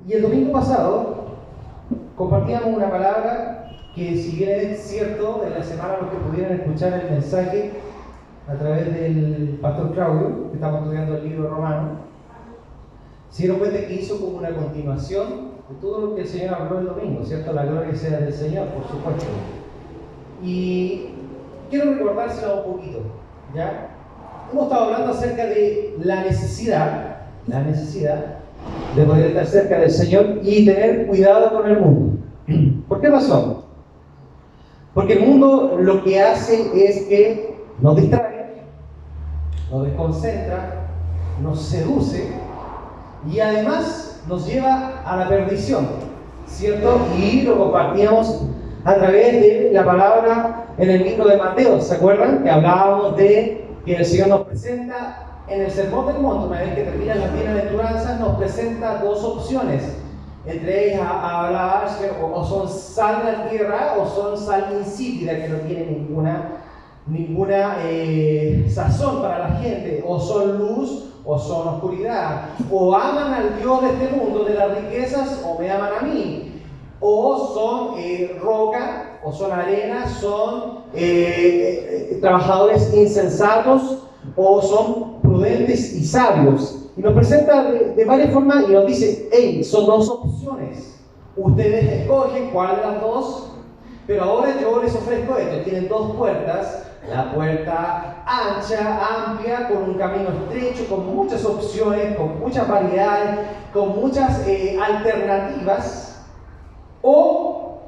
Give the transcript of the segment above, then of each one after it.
Y el domingo pasado compartíamos una palabra que, si bien es cierto, en la semana los que pudieran escuchar el mensaje a través del pastor Claudio, que estamos estudiando el libro Romano, se dieron cuenta que hizo como una continuación de todo lo que el Señor habló el domingo, ¿cierto? La gloria sea del Señor, por supuesto. Y quiero recordárselo un poquito, ¿ya? Hemos estado hablando acerca de la necesidad de poder estar cerca del Señor y tener cuidado con el mundo. ¿Por qué razón? Porque el mundo lo que hace es que nos distrae, nos desconcentra, nos seduce y además nos lleva a la perdición, ¿cierto? Y lo compartíamos a través de la palabra en el libro de Mateo. ¿Se acuerdan? Que hablábamos de que el Señor nos presenta en el Sermón del Monte, una vez que terminan las bienaventuranzas, nos presenta dos opciones. Entre ellas hablar o son sal de la tierra o son sal insípida, que no tiene ninguna sazón para la gente, o son luz o son oscuridad, o aman al Dios de este mundo, de las riquezas, o me aman a mí, o son roca, o son arena, son trabajadores insensatos, o son prudentes y sabios. Y nos presenta de varias formas y nos dice, hey, son dos opciones, ustedes escogen cuál de las dos, pero ahora yo les ofrezco esto. Tienen dos puertas, la puerta ancha, amplia, con un camino estrecho, con muchas opciones, con muchas variedades, con muchas alternativas, o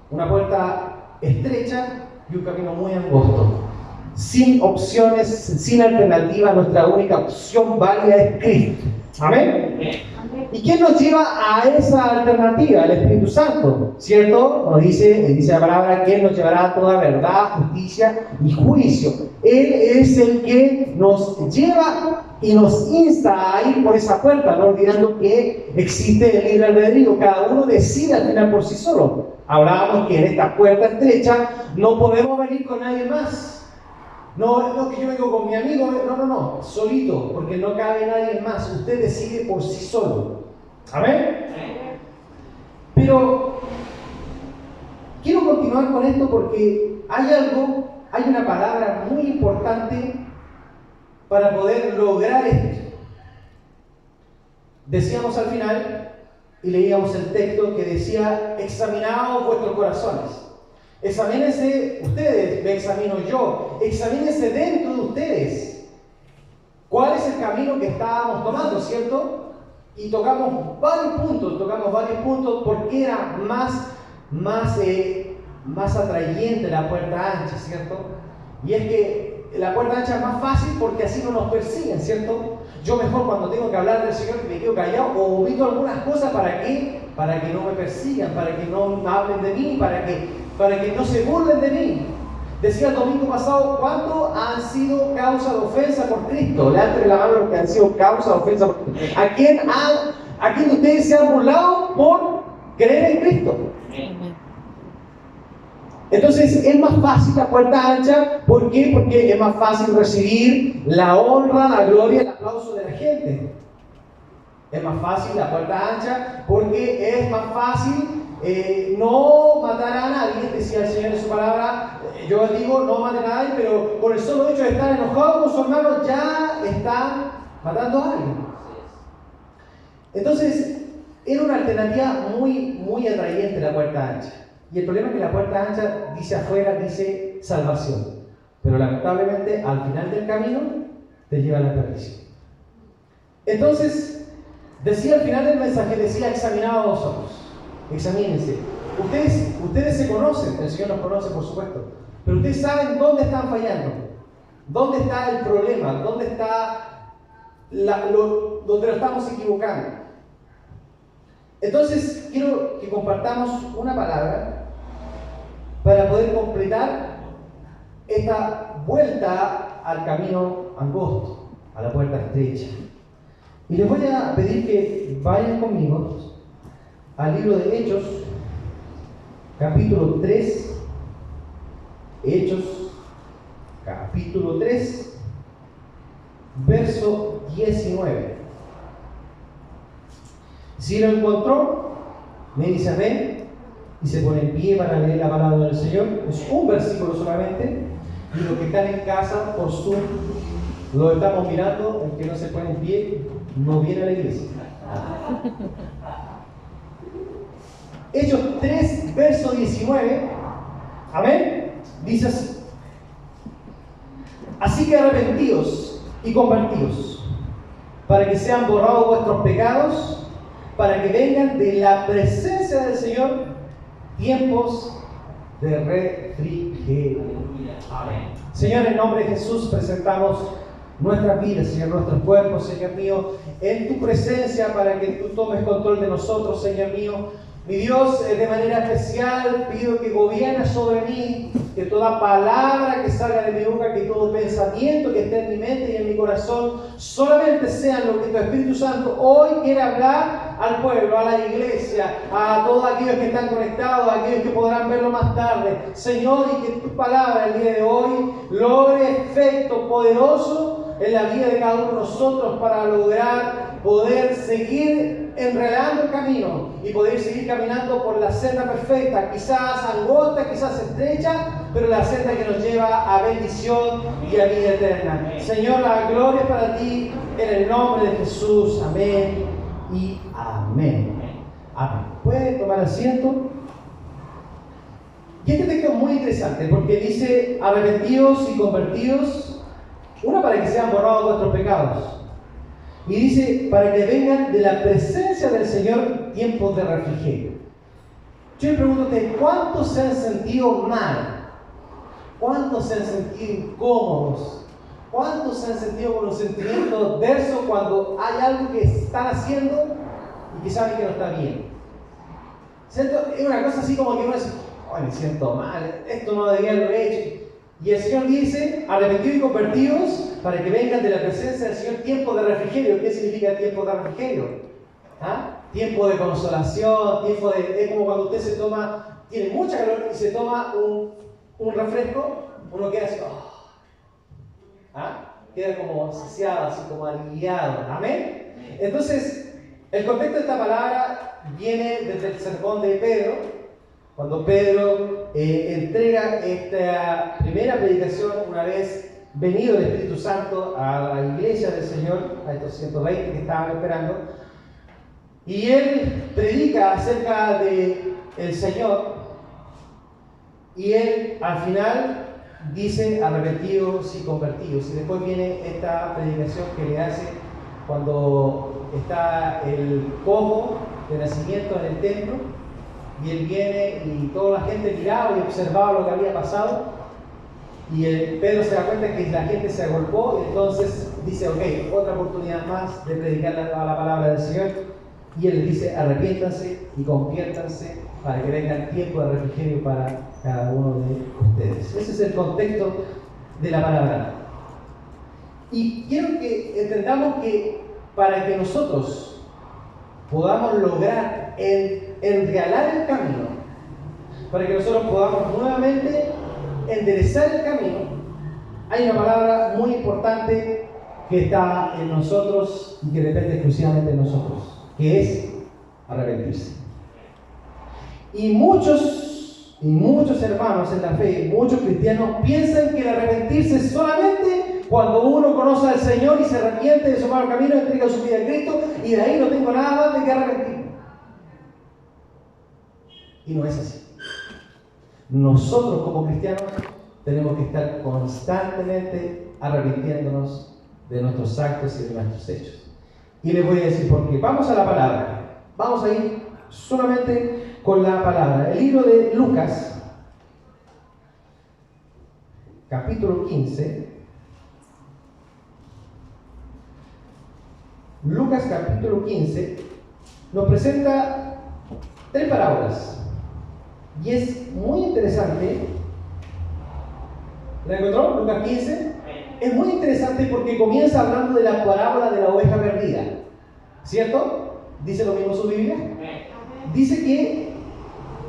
una puerta estrecha y un camino muy angosto, sin opciones, sin alternativa. Nuestra única opción válida es Cristo. ¿Amén? ¿Y quién nos lleva a esa alternativa? El Espíritu Santo, ¿cierto? Nos dice la palabra, ¿quién nos llevará a toda verdad, justicia y juicio? Él es el que nos lleva y nos insta a ir por esa puerta, no olvidando que existe el libre albedrío. Cada uno decide al final por sí solo. Hablábamos que en esta puerta estrecha no podemos venir con nadie más. No, que yo vengo con mi amigo, no, solito, porque no cabe nadie más. Usted decide por sí solo. ¿Amén? Pero quiero continuar con esto porque hay una palabra muy importante para poder lograr esto. Decíamos al final, y leíamos el texto que decía, examinaos vuestros corazones. Examínense ustedes, me examino yo. Examínense dentro de ustedes. ¿Cuál es el camino que estábamos tomando, cierto? Y tocamos varios puntos porque era más atrayente la puerta ancha, ¿cierto? Y es que la puerta ancha es más fácil porque así no nos persiguen, ¿cierto? Yo mejor cuando tengo que hablar del Señor me quedo callado o omito algunas cosas. ¿Para qué? Para que no me persigan, para que no hablen de mí, para que no se burlen de mí. Decía el domingo pasado, ¿cuántos han sido causa de ofensa por Cristo? Levanten la mano los que han sido causa de ofensa por Cristo. ¿A quién de ustedes se han burlado por creer en Cristo? Entonces es más fácil la puerta ancha. ¿Por qué? Porque es más fácil recibir la honra, la gloria, el aplauso de la gente. Es más fácil la puerta ancha porque es más fácil no matar a nadie. Decía el Señor en su palabra, yo digo no maten a nadie, pero por el solo hecho de estar enojado con su hermano ya están matando a alguien. Entonces era una alternativa muy atrayente la puerta ancha. Y el problema es que la puerta ancha dice afuera, dice salvación, pero lamentablemente al final del camino te lleva a la perdición. Entonces decía al final del mensaje, decía, examinaos vosotros. Examínense. Ustedes se conocen, el Señor nos conoce por supuesto, pero ustedes saben dónde están fallando, dónde está el problema, dónde está donde lo estamos equivocando. Entonces quiero que compartamos una palabra para poder completar esta vuelta al camino angosto, a la puerta estrecha. Y les voy a pedir que vayan conmigo al libro de Hechos, capítulo 3, Hechos, capítulo 3, verso 19. Si lo encontró, me dice amén y se pone en pie para leer la palabra del Señor. Es un versículo solamente. Y los que están en casa por Zoom lo estamos mirando. El que no se pone en pie no viene a la iglesia. Hechos 3, verso 19. Amén. Dice así: así que arrepentíos y convertíos, para que sean borrados vuestros pecados, para que vengan de la presencia del Señor tiempos de refrigerio. Amén. Señor, en nombre de Jesús presentamos nuestras vidas, Señor, nuestros cuerpos, Señor mío, en tu presencia para que tú tomes control de nosotros, Señor mío. Mi Dios, de manera especial pido que gobiernes sobre mí, que toda palabra que salga de mi boca, que todo pensamiento que esté en mi mente y en mi corazón, solamente sean lo que tu Espíritu Santo hoy quiere hablar al pueblo, a la iglesia, a todos aquellos que están conectados, a aquellos que podrán verlo más tarde. Señor, y que tu palabra el día de hoy logre efecto poderoso en la vida de cada uno de nosotros para lograr poder seguir enredando el camino y poder seguir caminando por la senda perfecta, quizás angosta, quizás estrecha, pero la senda que nos lleva a bendición y a vida eterna. Señor, la gloria es para ti, en el nombre de Jesús. Amén y amén. Amén. ¿Puede tomar asiento? Y este texto es muy interesante porque dice: arrepentidos y convertidos, una, para que sean borrados vuestros pecados. Y dice: para que vengan de la presencia del Señor tiempos de refrigerio. Yo le pregunto a ustedes, ¿cuántos se han sentido mal? ¿Cuántos se han sentido incómodos? ¿Cuántos se han sentido con un sentimiento adverso cuando hay algo que están haciendo y que saben que no está bien? Es una cosa así como que uno dice: ¡ay, me siento mal! Esto no debía haberlo hecho. Y el Señor dice: arrepentidos y convertidos, para que vengan de la presencia del Señor tiempo de refrigerio. ¿Qué significa tiempo de refrigerio? ¿Ah? Tiempo de consolación, tiempo de... Es como cuando usted tiene mucha calor y se toma un refresco, uno queda así, oh. ¿Ah? Queda como saciado, así como aliviado. ¿Amén? Entonces, el contexto de esta palabra viene desde el sermón de Pedro, cuando Pedro entrega esta primera predicación una vez venido el Espíritu Santo a la iglesia del Señor, a estos 120 que estaban esperando, y él predica acerca del Señor, y él al final dice: arrepentidos y convertidos. Y después viene esta predicación que le hace cuando está el cojo de nacimiento en el templo, y él viene y toda la gente miraba y observaba lo que había pasado, y Pedro se da cuenta que la gente se agolpó, y entonces dice: ok, otra oportunidad más de predicar la palabra del Señor. Y él dice: arrepiéntanse y conviértanse para que venga el tiempo de refrigerio para cada uno de ustedes. Ese es el contexto de la palabra. Y quiero que entendamos que para que nosotros podamos lograr enrealar el camino, para que nosotros podamos nuevamente enderezar el camino, hay una palabra muy importante que está en nosotros y que depende exclusivamente de nosotros, que es arrepentirse. Y muchos hermanos en la fe, muchos cristianos piensan que el arrepentirse es solamente cuando uno conoce al Señor y se arrepiente de su mal camino, entrega su vida a Cristo, y de ahí no tengo nada más de que arrepentir. Y no es así. Nosotros como cristianos tenemos que estar constantemente arrepintiéndonos de nuestros actos y de nuestros hechos. Y les voy a decir por qué. Vamos a la palabra. Vamos a ir solamente con la palabra. El libro de Lucas, capítulo 15. Lucas capítulo 15 nos presenta 3 parábolas. Y es muy interesante. ¿La encontró? Lucas 15. Es muy interesante porque comienza hablando de la parábola de la oveja perdida. ¿Cierto? ¿Dice lo mismo su Biblia? Dice que,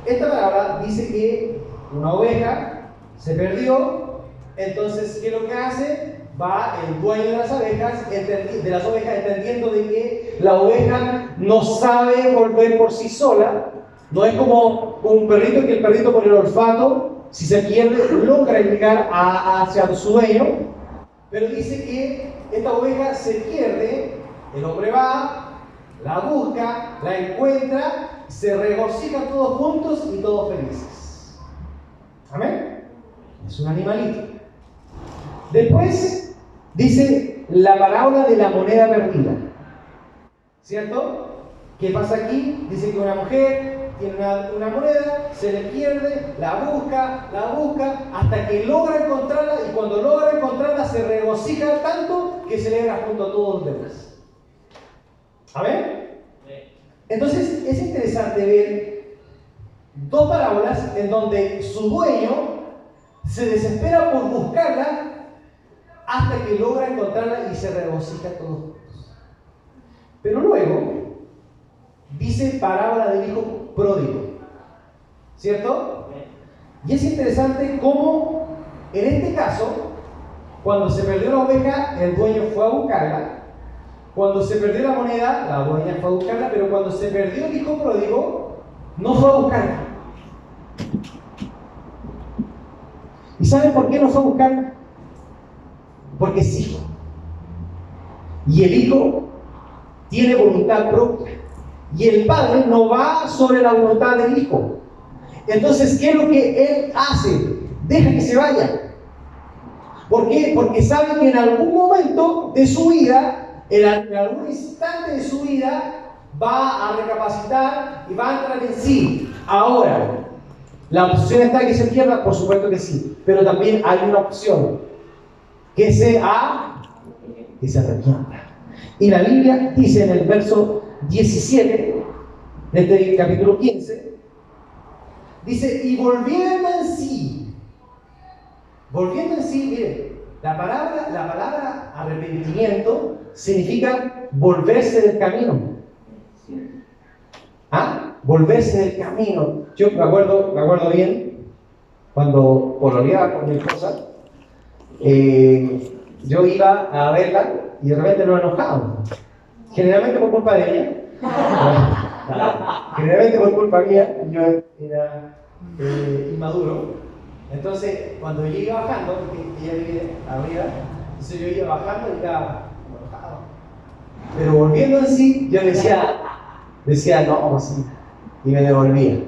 esta parábola dice que una oveja se perdió. Entonces, ¿qué es lo que hace? va el dueño de las ovejas, entendiendo de que la oveja no sabe volver por sí sola. No es como un perrito, que el perrito por el olfato, si se pierde, logra llegar hacia su dueño. Pero dice que esta oveja se pierde, el hombre va, la busca, la encuentra, se regocijan todos juntos y todos felices. Amén. Es un animalito. Después dice la parábola de la moneda perdida. ¿Cierto? ¿Qué pasa aquí? Dice que una mujer tiene una moneda, se le pierde, la busca, hasta que logra encontrarla, y cuando logra encontrarla se regocija tanto que celebra junto a todos los demás. ¿Amén? Entonces es interesante ver dos parábolas en donde su dueño se desespera por buscarla hasta que logra encontrarla y se regocija todos juntos. Pero luego dice parábola del hijo pródigo, ¿cierto? Y es interesante cómo en este caso, cuando se perdió la oveja, el dueño fue a buscarla. Cuando se perdió la moneda, la dueña fue a buscarla. Pero cuando se perdió el hijo pródigo, no fue a buscarla. ¿Y saben por qué no fue a buscarla? Porque es hijo. Y el hijo tiene voluntad propia. Y el padre no va sobre la voluntad del hijo. Entonces, ¿qué es lo que él hace? Deja que se vaya. ¿Por qué? Porque sabe que en algún momento de su vida, en algún instante de su vida, va a recapacitar y va a entrar en sí. Ahora, ¿la opción está que se pierda? Por supuesto que sí. Pero también hay una opción, que se arrepienta. Y la Biblia dice en el verso 17 de este capítulo 15, dice, y volviendo en sí, miren, la palabra arrepentimiento significa volverse del camino. Volverse del camino. Yo me acuerdo bien, cuando pololeaba con mi esposa, yo iba a verla y de repente nos enojábamos. Generalmente por culpa de ella. Generalmente por culpa mía. Yo era inmaduro. Entonces, cuando yo iba bajando, porque ella vive arriba, entonces yo iba bajando y estaba enojado. Pero volviendo en sí, yo decía no, sí. Y me devolvía.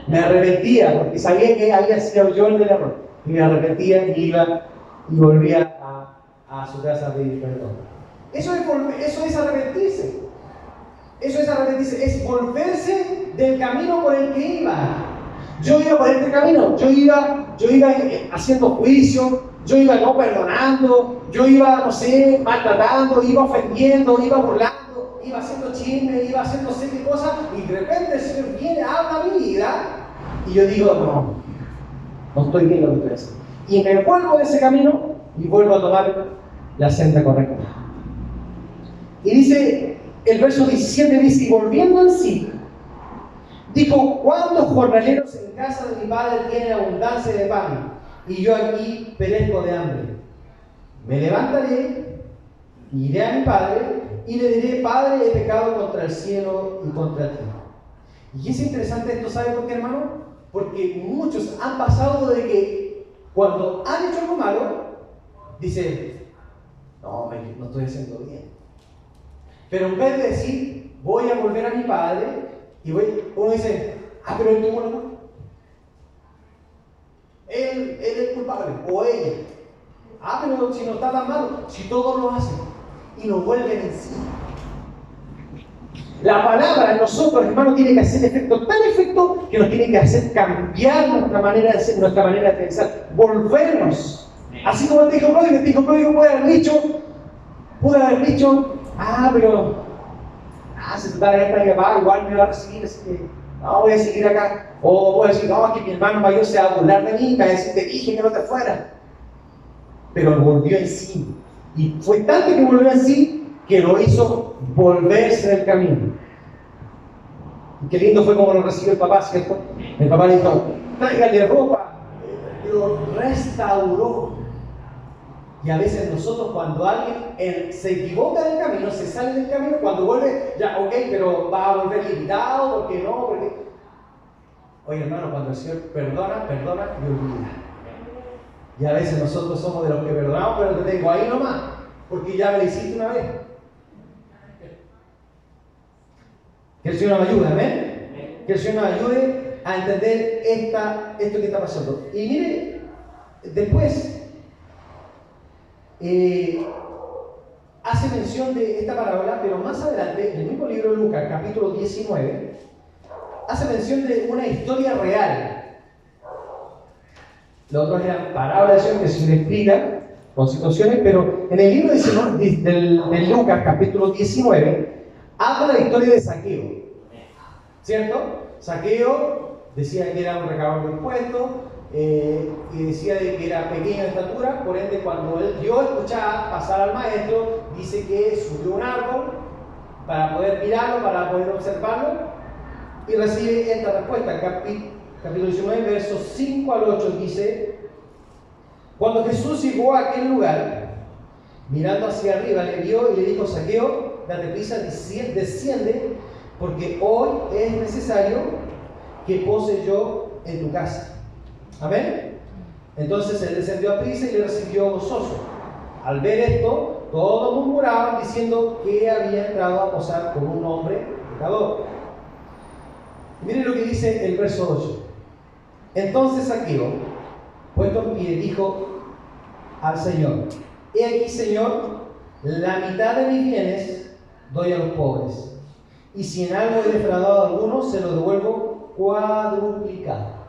Me arrepentía, porque sabía que había sido yo el del error. Y me arrepentía y iba y volvía a su casa a pedir perdón. Eso es arrepentirse. Eso es arrepentirse, es volverse del camino por el que iba. Yo iba por este camino, yo iba haciendo juicio, yo iba no perdonando, yo iba, no sé, maltratando, iba ofendiendo, iba burlando, iba haciendo chisme, iba haciendo no sé qué cosas, y de repente el Señor viene, habla mi vida, y yo digo, no estoy bien lo que estoy haciendo. Y me vuelvo de ese camino y vuelvo a tomar la senda correcta. Y dice, el verso 17 dice, y volviendo en sí, dijo, ¿cuántos jornaleros en casa de mi padre tienen abundancia de pan? Y yo aquí perezco de hambre. Me levantaré, iré a mi padre y le diré, Padre, he pecado contra el cielo y contra ti. Y es interesante esto, ¿sabe por qué, hermano? Porque muchos han pasado de que cuando han hecho algo malo, dicen, no estoy haciendo bien. Pero en vez de decir, voy a volver a mi padre, uno dice, pero él tuvo la culpa. Él es culpable, o ella. Pero si no está tan malo, si todos lo hacen, y nos vuelven en sí. La palabra en nosotros, hermano, tiene que hacer efecto, tan efecto que nos tiene que hacer cambiar nuestra manera de ser, nuestra manera de pensar, volvernos. Así como el hijo pródigo puede haber dicho, pero si total esta mi papá igual me va a recibir, así que no, voy a seguir acá. O voy a decir, no, es que mi hermano mayor se va a burlar de mí, va a decir, te dije que no te fueras. Pero volvió en sí. Y fue tanto que volvió en sí que lo hizo volverse del camino. Y qué lindo fue como lo recibió el papá, ¿cierto? El papá le dijo, tráigale ropa. Lo restauró. Y a veces nosotros, cuando alguien se equivoca del camino, se sale del camino, cuando vuelve, ya, ok, pero va a volver limitado, ¿por qué no? Porque... Oye, hermano, cuando el Señor perdona, perdona y olvida. Y a veces nosotros somos de los que perdonamos, pero te tengo ahí nomás, porque ya me lo hiciste una vez. Que el Señor nos ayude, amén. Que el Señor nos ayude a entender esto que está pasando. Y mire, después hace mención de esta parábola, pero más adelante, en el mismo libro de Lucas, capítulo 19, hace mención de una historia real. Los otros eran parábolas que se le explican con situaciones, pero en el libro de Lucas, capítulo 19, habla la historia de Zaqueo. ¿Cierto? Zaqueo decía que era un recaudador de impuestos, y decía de que era pequeño de estatura, por ende cuando él escuchaba pasar al maestro, dice que subió a un árbol para poder mirarlo, para poder observarlo, y recibe esta respuesta. Capítulo 19, versos 5 al 8 dice: cuando Jesús llegó a aquel lugar, mirando hacia arriba, le vio y le dijo: Zaqueo, date prisa, desciende, porque hoy es necesario que pose yo en tu casa. Amén. Entonces él descendió a prisa y le recibió gozoso. Al ver esto, todos murmuraban diciendo que había entrado a posar con un hombre pecador. Miren lo que dice el verso 8. Entonces Zaqueo, puesto en pie, dijo al Señor: he aquí, Señor, la mitad de mis bienes doy a los pobres, y si en algo he defraudado a alguno, se lo devuelvo cuadruplicado.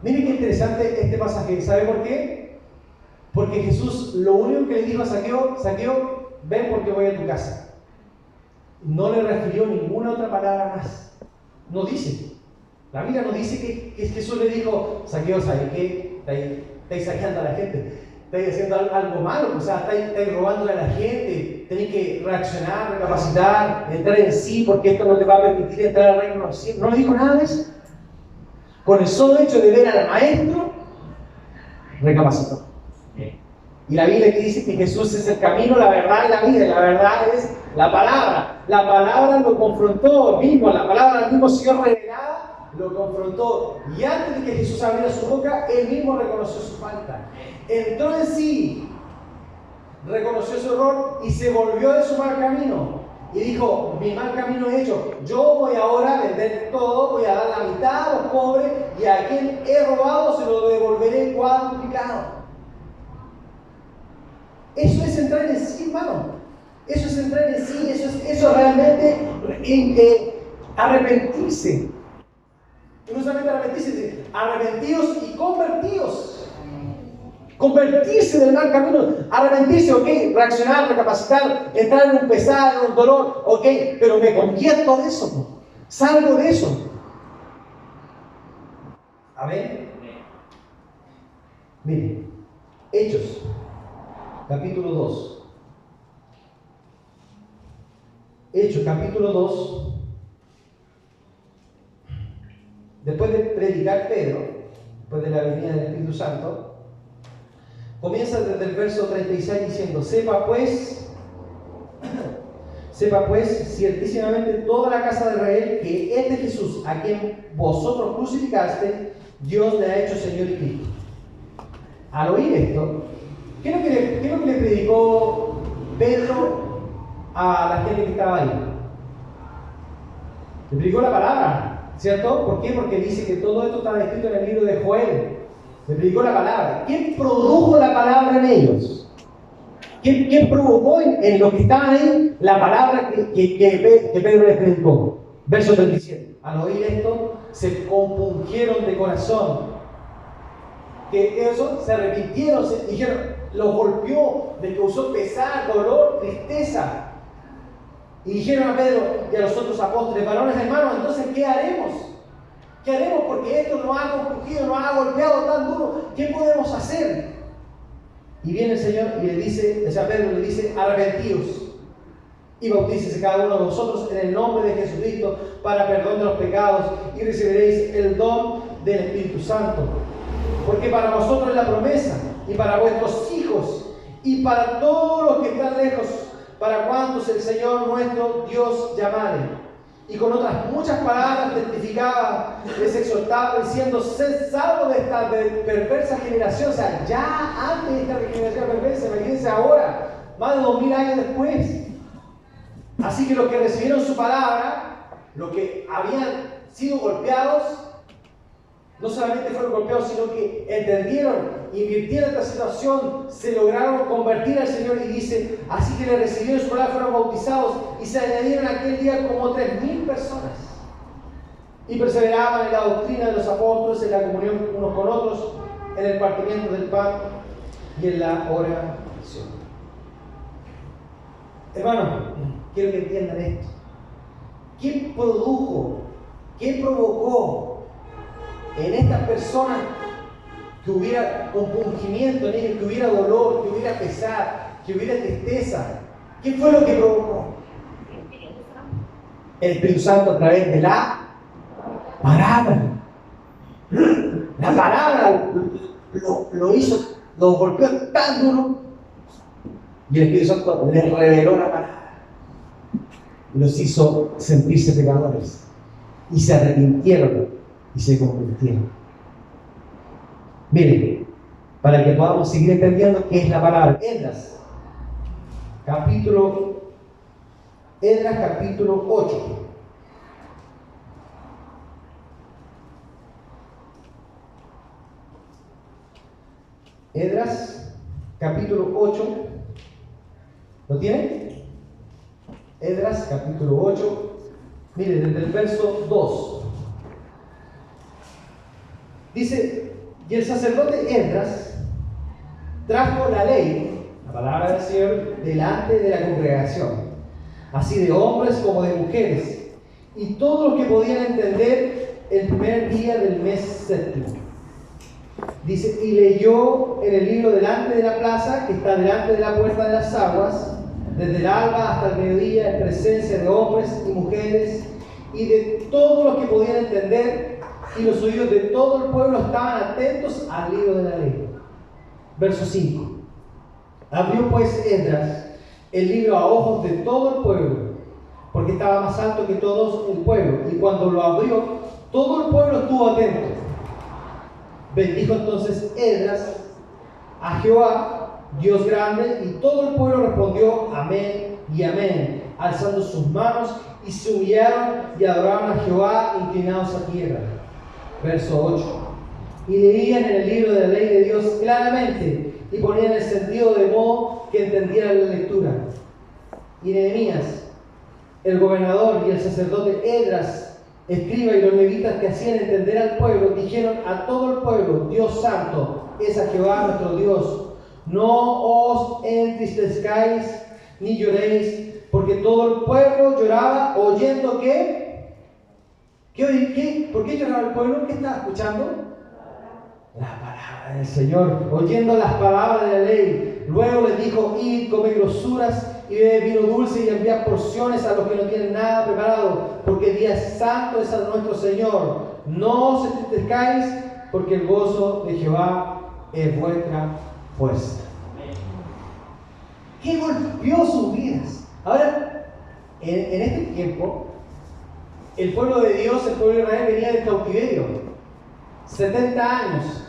Miren qué interesante este pasaje. ¿Sabe por qué? Porque Jesús lo único que le dijo a Zaqueo: Zaqueo, ven porque voy a tu casa. No le refirió ninguna otra palabra más. No dice. La Biblia no dice que Jesús le dijo: Zaqueo, ¿sabes qué? Estáis saqueando a la gente. Estáis haciendo algo malo. O sea, estáis robándole a la gente. Tenéis que reaccionar, recapacitar, entrar en sí, porque esto no te va a permitir entrar al reino de los cielos. No le dijo nada de eso. Con el solo hecho de ver al maestro, recapacitó. Y la Biblia que dice que Jesús es el camino, la verdad y la vida. La verdad es la palabra. La palabra lo confrontó mismo. La palabra del mismo Señor revelada lo confrontó. Y antes de que Jesús abriera su boca, él mismo reconoció su falta. Entró en sí, reconoció su error y se volvió de su mal camino. Y dijo: mi mal camino he hecho. Yo voy ahora a vender todo, voy a dar la mitad a los pobres, y a quien he robado se lo devolveré cuadruplicado. Eso es entrar en sí, hermano. Eso es entrar en sí, eso es realmente arrepentirse. Y no solamente arrepentirse, arrepentidos y convertidos. Convertirse del mal camino, arrepentirse, ok, reaccionar, recapacitar, entrar en un pesar, en un dolor, ok, pero me convierto de eso, salgo de eso. Amén. Mire, Hechos, capítulo 2. Hechos, capítulo 2. Después de predicar Pedro, después de la venida del Espíritu Santo, comienza desde el verso 36 diciendo: sepa pues ciertísimamente toda la casa de Israel que este Jesús, a quien vosotros crucificaste, Dios le ha hecho Señor y Cristo. Al oír esto, ¿qué es lo que le predicó Pedro a la gente que estaba ahí? Le predicó la palabra, ¿cierto? ¿Por qué? Porque dice que todo esto estaba escrito en el libro de Joel. Le predicó la palabra. ¿Quién produjo la palabra en ellos? ¿Quién provocó en los que estaban ahí la palabra que Pedro les predicó? Verso 37. Al oír esto, se compungieron de corazón. Que eso, se arrepintieron, dijeron, los golpeó, les causó pesar, dolor, tristeza. Y dijeron a Pedro y a los otros apóstoles: varones hermanos, entonces, ¿qué haremos? ¿Qué haremos? Porque esto nos ha compungido, nos ha golpeado tan duro. ¿Qué podemos hacer? Y viene el Señor y le dice, o sea, Pedro le dice: arrepentíos y bautícese cada uno de vosotros en el nombre de Jesucristo para perdón de los pecados, y recibiréis el don del Espíritu Santo. Porque para vosotros es la promesa, y para vuestros hijos, y para todos los que están lejos, para cuantos el Señor nuestro Dios llamare. Y con otras muchas palabras testificaba, les exhortaba, diciendo: sed salvos de esta perversa generación. O sea, ya antes de esta generación perversa, imagínense ahora, más de 2000 años después. Así que los que recibieron su palabra, los que habían sido golpeados, no solamente fueron golpeados, sino que entendieron, invirtieron esta situación, se lograron convertir al Señor. Y dice: así que le recibieron su palabra, fueron bautizados, y se añadieron aquel día como 3000 personas. Y perseveraban en la doctrina de los apóstoles, en la comunión unos con otros, en el partimiento del pan y en la oración. Hermano, quiero que entiendan esto. ¿Qué produjo, qué provocó en estas personas que hubiera compungimiento en ellos, que hubiera dolor, que hubiera pesar, que hubiera tristeza? ¿Qué fue lo que provocó? El Espíritu Santo a través de la palabra. La palabra lo hizo, lo golpeó tan duro, y el Espíritu Santo les reveló la palabra. Los hizo sentirse pecadores, y se arrepintieron y se convirtieron. Miren, para que podamos seguir entendiendo qué es la palabra. Esdras, capítulo 8. Esdras, capítulo 8. ¿Lo tienen? Esdras, capítulo 8. Miren, desde el verso 2. Dice: y el sacerdote Esdras trajo la ley, la palabra del Señor, delante de la congregación, así de hombres como de mujeres, y todos los que podían entender, el primer día del mes séptimo. Dice: y leyó en el libro delante de la plaza, que está delante de la puerta de las aguas, desde el alba hasta el mediodía, en presencia de hombres y mujeres, y de todos los que podían entender, y los oídos de todo el pueblo estaban atentos al libro de la ley. Verso 5. Abrió pues Esdras el libro a ojos de todo el pueblo, porque estaba más alto que todo el pueblo, y cuando lo abrió, todo el pueblo estuvo atento. Bendijo entonces Esdras a Jehová, Dios grande, y todo el pueblo respondió: amén y amén, alzando sus manos, y se humillaron y adoraron a Jehová, inclinados a tierra. Verso 8. Y leían en el libro de la ley de Dios claramente, y ponían el sentido de modo que entendieran la lectura. Y Nehemías, el gobernador, y el sacerdote Esdras, escriba, y los levitas que hacían entender al pueblo, dijeron a todo el pueblo: Dios santo es a Jehová nuestro Dios. No os entristezcáis ni lloréis, porque todo el pueblo lloraba oyendo que... ¿Por qué lloraba el pueblo? ¿Qué estaba escuchando? La palabra del Señor, oyendo las palabras de la ley. Luego les dijo: id, comed grosuras y bebed vino dulce, y enviad porciones a los que no tienen nada preparado, porque día santo es a nuestro Señor. No os entristezcáis, porque el gozo de Jehová es vuestra fuerza. ¿Qué golpeó sus vidas? Ahora, en este tiempo, el pueblo de Dios, el pueblo de Israel, venía del cautiverio. 70 años.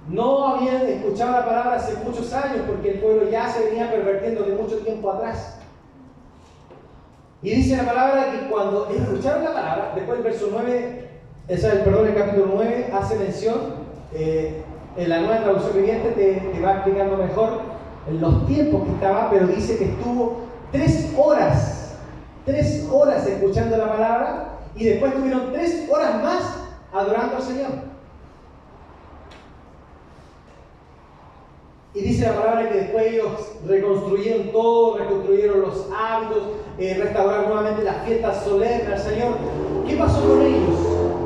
No habían escuchado la palabra hace muchos años, porque el pueblo ya se venía pervirtiendo de mucho tiempo atrás. Y dice la palabra que cuando escucharon la palabra, después el verso 9, el capítulo 9 hace mención, en la nueva traducción viviente te va explicando mejor en los tiempos que estaba, pero dice que estuvo 3 horas escuchando la palabra, y después tuvieron 3 horas más adorando al Señor. Y dice la palabra que después ellos reconstruyeron todo, reconstruyeron los hábitos, restauraron nuevamente las fiestas solemnes al Señor. ¿Qué pasó con ellos?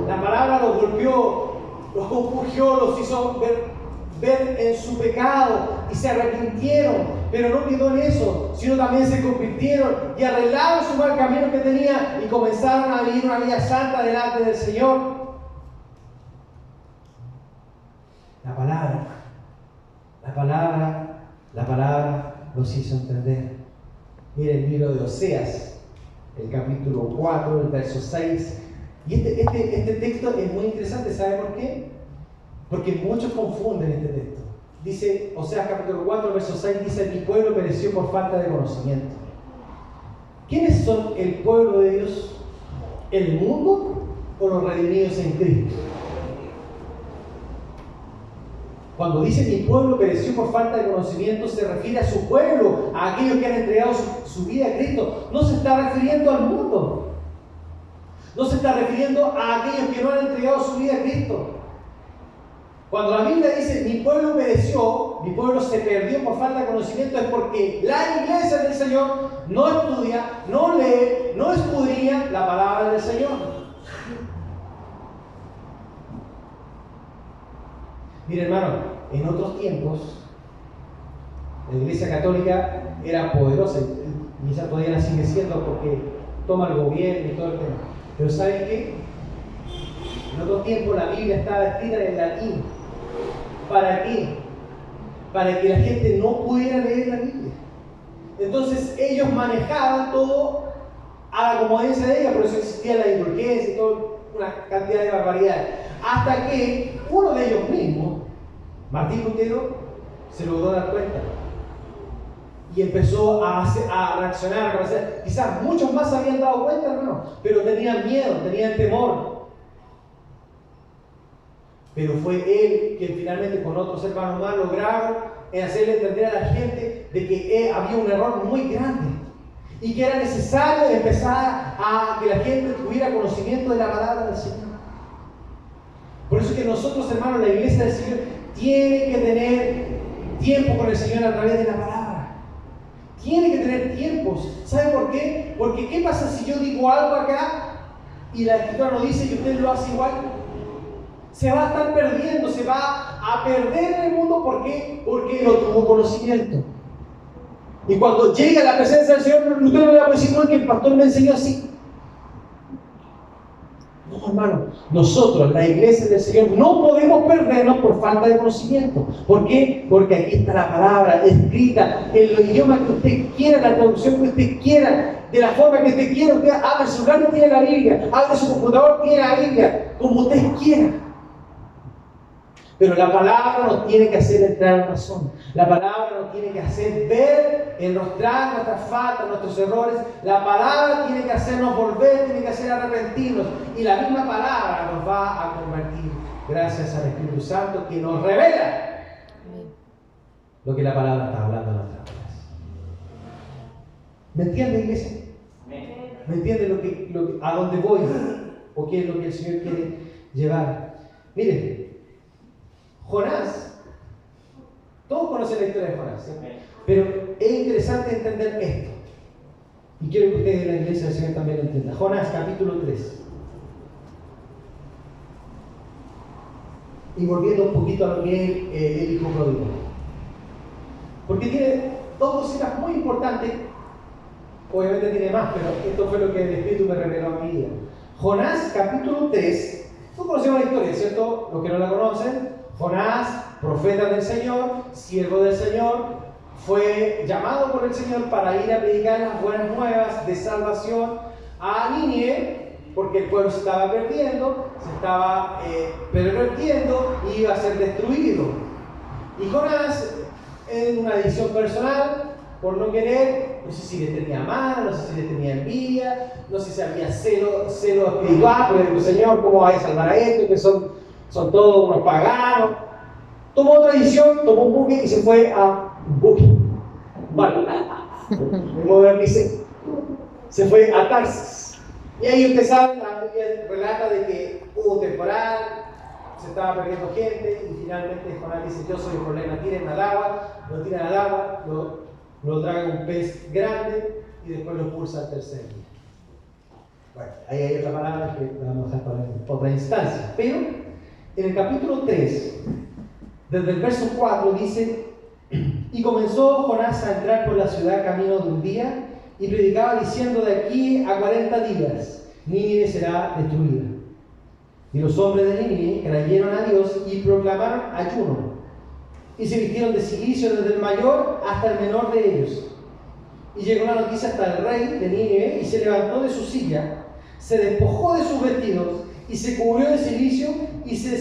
La palabra los golpeó, los compungió, los hizo ver en su pecado, y se arrepintieron, pero no quedó en eso, sino también se convirtieron y arreglaron su mal camino que tenían, y comenzaron a vivir una vida santa delante del Señor. La palabra La palabra nos hizo entender. Miren el libro de Oseas, el capítulo 4, el verso 6. Y este texto es muy interesante, ¿sabe por qué? Porque muchos confunden este texto. Dice, Oseas capítulo 4, verso 6, dice: mi pueblo pereció por falta de conocimiento. ¿Quiénes son el pueblo de Dios? ¿El mundo o los redimidos en Cristo? Cuando dice mi pueblo pereció por falta de conocimiento, se refiere a su pueblo, a aquellos que han entregado su vida a Cristo. No se está refiriendo al mundo. No se está refiriendo a aquellos que no han entregado su vida a Cristo. Cuando la Biblia dice mi pueblo pereció, mi pueblo se perdió por falta de conocimiento, es porque la iglesia del Señor no estudia, no lee, no escudriña la palabra del Señor. Mire, hermano, en otros tiempos la iglesia católica era poderosa, y quizás todavía la sigue siendo porque toma el gobierno y todo el tema. Pero ¿saben qué? En otros tiempos la Biblia estaba escrita en latín. ¿Para qué? Para que la gente no pudiera leer la Biblia. Entonces ellos manejaban todo a la comodidad de ella, por eso existía la indulgencia y toda una cantidad de barbaridades. Hasta que uno de ellos mismos, Martín Lutero, se logró dar cuenta y empezó a reaccionar, a hacer. Quizás muchos más se habían dado cuenta, hermano, pero tenían miedo, tenían temor. Pero fue él quien finalmente con otros hermanos más lograron hacerle entender a la gente de que había un error muy grande y que era necesario empezar a que la gente tuviera conocimiento de la palabra del Señor. Por eso es que nosotros, hermanos, la iglesia del Señor tiene que tener tiempo con el Señor a través de la palabra. Tiene que tener tiempos. ¿Sabe por qué? Porque ¿qué pasa si yo digo algo acá y la Escritura nos dice que usted lo hace igual? Se va a estar perdiendo, se va a perder en el mundo. ¿Por qué? Porque no tuvo conocimiento. Y cuando llega a la presencia del Señor, Lutero no le va a decir, no, que el pastor me enseñó así. No, hermano, nosotros, la iglesia del Señor, no podemos perdernos por falta de conocimiento. ¿Por qué? Porque aquí está la palabra escrita en el idioma que usted quiera, la traducción que usted quiera, de la forma que usted quiera. Usted abre su celular y tiene la Biblia, abre su computador y tiene la Biblia, como usted quiera. Pero la palabra nos tiene que hacer entrar en razón. La palabra nos tiene que hacer ver, enrostrar nuestras faltas, nuestros errores. La palabra tiene que hacernos volver, tiene que hacer arrepentirnos. Y la misma palabra nos va a convertir, gracias al Espíritu Santo, que nos revela lo que la palabra está hablando en nuestras vidas. ¿Me entiende, iglesia? ¿Me entiende a dónde voy? ¿O qué es lo que el Señor quiere llevar? Miren, Jonás, todos conocen la historia de Jonás, ¿sí? Pero es interesante entender esto. Y quiero que ustedes de la iglesia del Señor también lo entiendan. Jonás, capítulo 3. Y volviendo un poquito a lo que es el hijo pródigo. Porque tiene dos cositas muy importantes. Obviamente tiene más, pero esto fue lo que el Espíritu me reveló a mi vida. Jonás, capítulo 3. Todos conocemos la historia, ¿cierto? Los que no la conocen. Jonás, profeta del Señor, siervo del Señor, fue llamado por el Señor para ir a predicar las buenas nuevas de salvación a Nínive, porque el pueblo se estaba perdiendo, se estaba pervertiendo y iba a ser destruido. Y Jonás, en una decisión personal, por no querer, no sé si le tenía mano, no sé si le tenía envidia, no sé si había celo espiritual, porque el Señor, ¿cómo va a salvar a estos que son todos unos paganos? Tomó otra decisión, tomó un buque y se fue a Bueno, me modernicé. Se fue a Tarsis. Y ahí usted sabe, la Biblia relata de que hubo temporal, se estaba perdiendo gente, y finalmente Jonás dice: yo soy el problema, tiren al agua, lo tiran al agua, lo traga un pez grande y después lo expulsa al tercer día. Bueno, ahí hay otra palabra que la vamos a dejar para otra instancia. Pero en el capítulo 3, desde el verso 4 dice: y comenzó Jonás a entrar por la ciudad camino de un día, y predicaba diciendo: de aquí a 40 días Nínive será destruida. Y los hombres de Nínive creyeron a Dios y proclamaron ayuno. y se vistieron de cilicio desde el mayor hasta el menor de ellos. Y llegó la noticia hasta el rey de Nínive, y se levantó de su silla, se despojó de sus vestidos, y se cubrió de cilicio, y se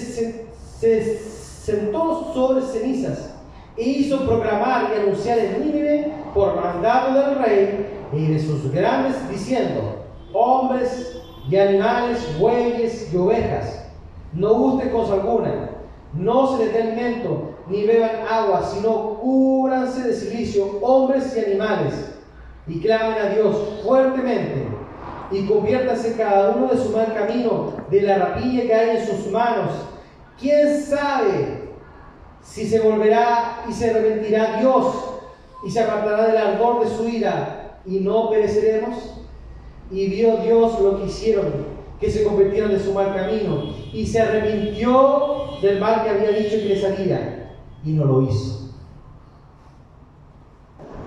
sentó sobre cenizas, e hizo proclamar y anunciar en Nínive, por mandato del rey y de sus grandes, diciendo: hombres y animales, bueyes y ovejas, no gusten cosa alguna, no se les dé alimento, ni beban agua, sino cúbranse de cilicio, hombres y animales, y clamen a Dios fuertemente, y conviértase cada uno de su mal camino, de la rapiña que hay en sus manos. ¿Quién sabe si se volverá y se arrepentirá Dios, y se apartará del ardor de su ira, y no pereceremos? Y vio Dios lo que hicieron, que se convirtieron de su mal camino, y se arrepintió del mal que había dicho que les haría, y no lo hizo.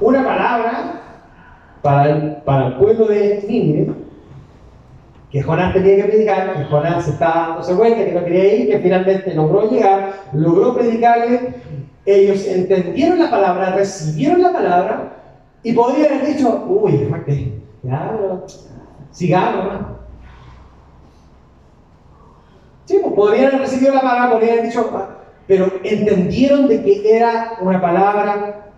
Una palabra para el pueblo de Nínive, que Jonás tenía que predicar, que Jonás estaba dándose vuelta, que no quería ir, que finalmente logró llegar, logró predicarle. Ellos entendieron la palabra, recibieron la palabra, y podrían haber dicho: uy, ya, pero sigamos, ¿no? Sí, pues podrían haber recibido la palabra, podrían haber dicho, pero entendieron de que era una palabra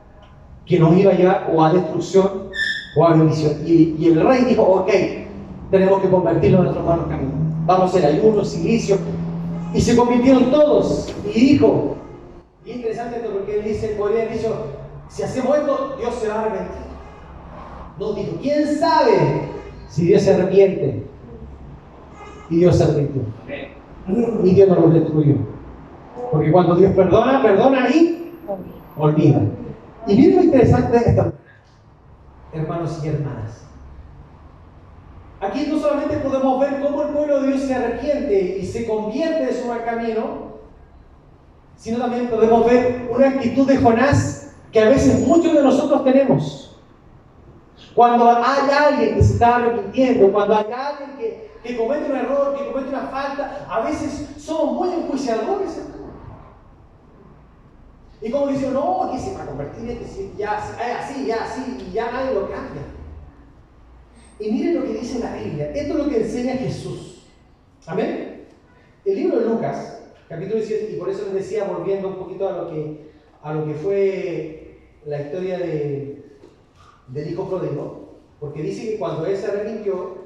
que nos iba a llevar o a destrucción o a bendición. Y el rey dijo: ok, tenemos que convertirlo en nuestro malos caminos. Vamos a hacer ayuno, silicio. Y se convirtieron todos. Y dijo, y es interesante esto porque él dice, podría haber dicho: si hacemos esto, Dios se va a arrepentir. No, dijo: ¿quién sabe si Dios se arrepiente? Y Dios se arrepintió. Y Dios no lo destruyó. Porque cuando Dios perdona, perdona y olvida. Y miren lo interesante de esto, hermanos y hermanas. Aquí no solamente podemos ver cómo el pueblo de Dios se arrepiente y se convierte de su mal camino, sino también podemos ver una actitud de Jonás que a veces muchos de nosotros tenemos. Cuando hay alguien que se está arrepintiendo, cuando hay alguien que comete un error, que comete una falta, a veces somos muy enjuiciadores, hermano. Y como dicen: no, que se va a convertir, que ya así, y ya nadie lo cambia. Y miren lo que dice la Biblia. Esto es lo que enseña Jesús. Amén. El libro de Lucas, capítulo 17, y por eso les decía, volviendo un poquito a lo que fue la historia del hijo pródigo, porque dice que cuando él se arrepintió,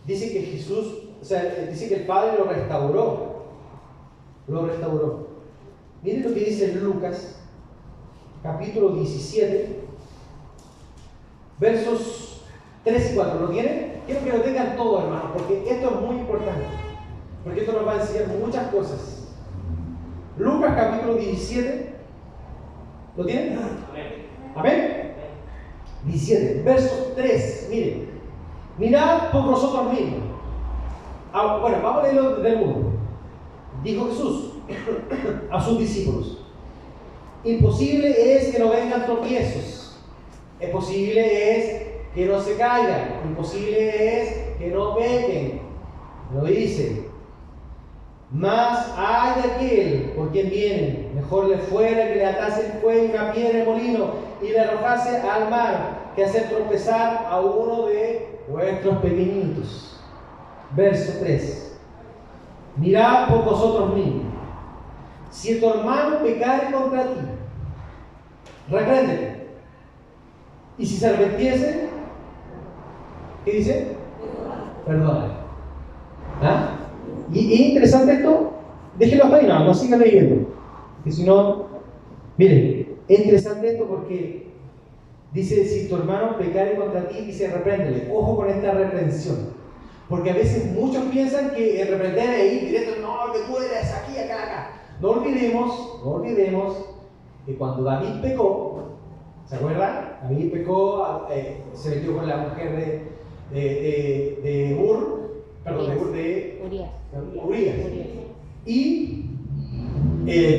dice que Jesús, o sea, dice que el Padre lo restauró. Lo restauró. Miren lo que dice en Lucas, capítulo 17, versos 3 y 4. ¿Lo tienen? Quiero que lo tengan todo, hermano, porque esto es muy importante. Porque esto nos va a enseñar muchas cosas. Lucas, capítulo 17. ¿Lo tienen? Amén. 17, versos 3. Miren. Mirad por vosotros mismos. Bueno, vamos a leerlo del 1. Dijo Jesús a sus discípulos: imposible es que no vengan tropiezos, imposible es que no se caigan, imposible es que no pequen. Lo dice: mas hay de aquel por quien vienen, mejor le fuera que le atase el cuello una piedra de molino y le arrojase al mar, que hacer tropezar a uno de vuestros pequeñitos. Verso 3. Mirad por vosotros mismos. Si tu hermano pecare contra ti, repréndele. Y si se arrepintiese, ¿qué dice? Perdónale. ¿Ah? Y es interesante esto. Déjenlo hasta ahí, no sigan leyendo. Que si no, miren, es interesante esto porque dice: si tu hermano pecare contra ti, dice repréndele. Ojo con esta reprensión. Porque a veces muchos piensan que el reprender es ir directo: no, que tú eres aquí, acá. No olvidemos que cuando David pecó, ¿se acuerdan? David pecó, se metió con la mujer de Urías. Y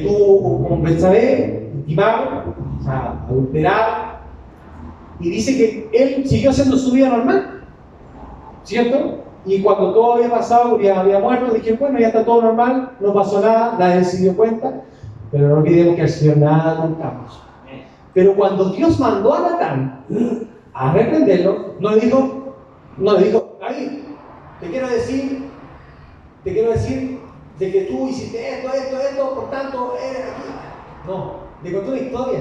tuvo con Betsabé, intimado, o sea, adulterado. Y dice que él siguió haciendo su vida normal, ¿cierto? Y cuando todo había pasado, Urías había muerto, dije: bueno, ya está todo normal, no pasó nada, nadie se dio cuenta. Pero no olvidemos que al Señor nada contamos. Pero cuando Dios mandó a Natán a reprenderlo, no le dijo, David, te quiero decir de que tú hiciste esto, por tanto, eres aquí. No, le contó una historia.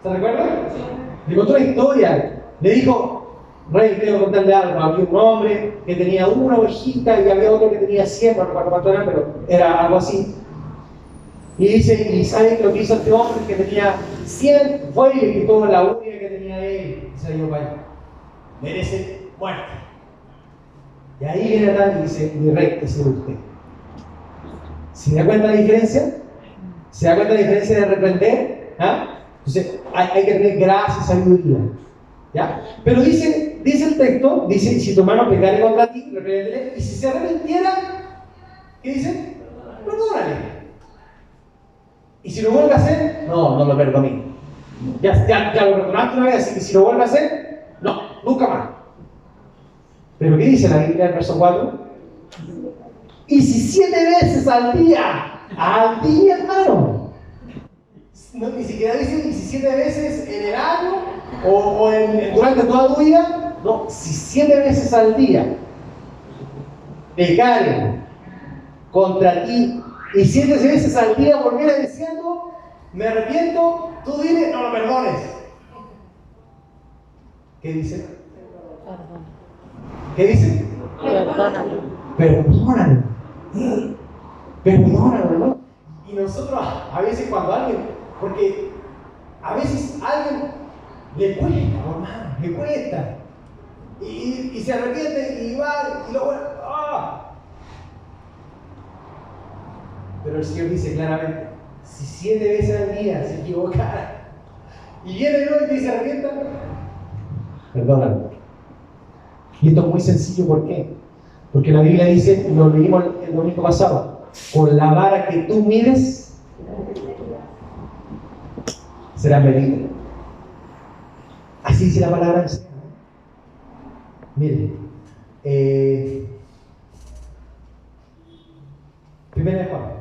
¿Se recuerdan? Sí. Le contó una historia. Le dijo, rey, tengo que contarle algo. Había un hombre que tenía una ovejita y había otro que tenía 100, no recuerdo cuánto era, pero era algo así. Y dice, ¿y saben lo que hizo este hombre que tenía 100? Fue y le quitó la única que tenía él y se la llevó para allá. Merece muerte. Y ahí viene Natán y dice, mi rey, ese es usted. ¿Se da cuenta la diferencia? ¿Se da cuenta la diferencia de reprender? ¿Ah? Entonces, hay que tener gracia y sabiduría. ¿Ya? Pero dice el texto, dice, si tu hermano pecare contra ti, repréndele, y si se arrepintiera, ¿qué dice? Perdónale. Y si lo vuelve a hacer, no lo perdoné. Ya lo perdonaste una vez, así que si lo vuelve a hacer, no, nunca más. Pero ¿qué dice la Biblia en el verso 4? Y si 7 veces al día, hermano. No, ni siquiera dice y si 7 veces en el año o durante toda tu vida. No, si 7 veces al día pecare contra ti y 7 veces al día volviera diciendo, me arrepiento, tú dile, no lo perdones. ¿Qué dice? ¿Qué dice? Perdónalo. Perdónalo, ¿no? Y nosotros, a veces cuando alguien, porque a veces a alguien le cuesta, hermano, le cuesta. Y se arrepiente y va y lo vuelve. ¡Ah! Pero el Señor dice claramente, si 7 veces al día se equivocara y viene de nuevo y te dice arrepienta, perdónalo. Y esto es muy sencillo, ¿por qué? Porque la Biblia dice, lo leímos el domingo pasado, con la vara que tú mides, será medida. Así dice la palabra del Señor. Miren, Primera de Juan.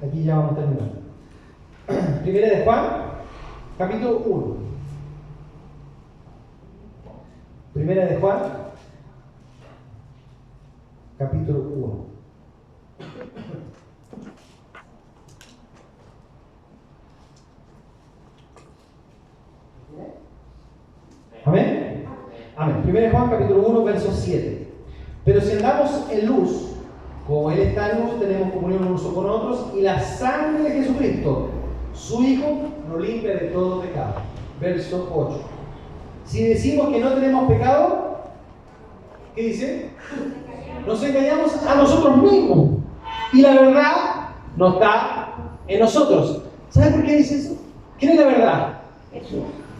Aquí ya vamos a terminar. Primera de Juan, capítulo 1. Primera de Juan, capítulo 1. ¿Amén? Amén. Primera de Juan, capítulo 1, verso 7. Pero si andamos en luz, como Él está en luz, tenemos comunión unos con otros, y la sangre de Jesucristo, su Hijo, nos limpia de todo pecado. Verso 8. Si decimos que no tenemos pecado, ¿qué dice? Nos engañamos a nosotros mismos. Y la verdad no está en nosotros. ¿Sabe por qué dice eso? ¿Quién es la verdad?